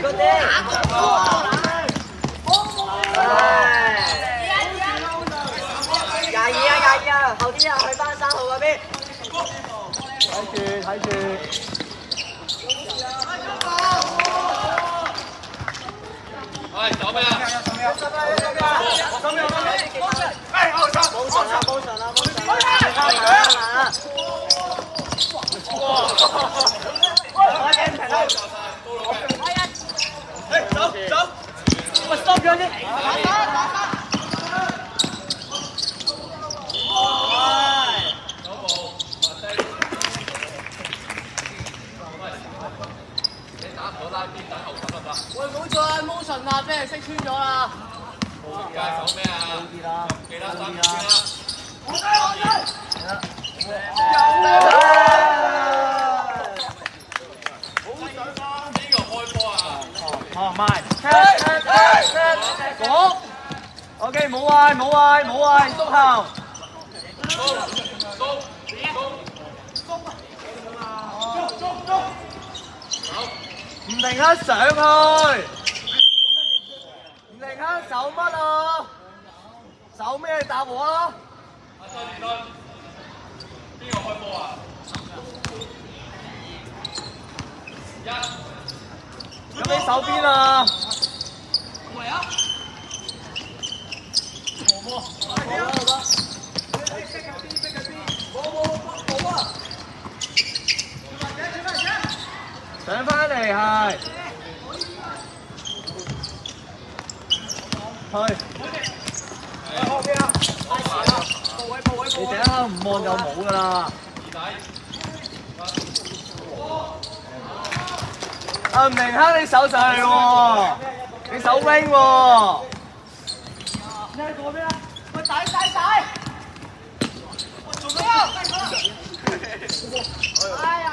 嗰啲。22啊，後啲啊，去翻3號嗰邊。睇住。喂，走咩啊？喂 ，stop 咗先。喂，冇錯啊 ，motion 啊，俾人識穿咗啦。冇界手咩啊？記得3點先啦。邊個開波啊？哦，慢。講。OK， 冇嗌，縮後。唔停刻上去，唔停刻守乜啊？守咩答我咯？阿周連敦，邊個開波啊？1。咁你守邊啊？嚟啊！冇。上翻嚟係，去。你第一刻唔望就冇㗎啦。啊唔明刻你手上去喎，你手 wing 喎。你係做咩啊？喂，大！做咩啊？哎呀！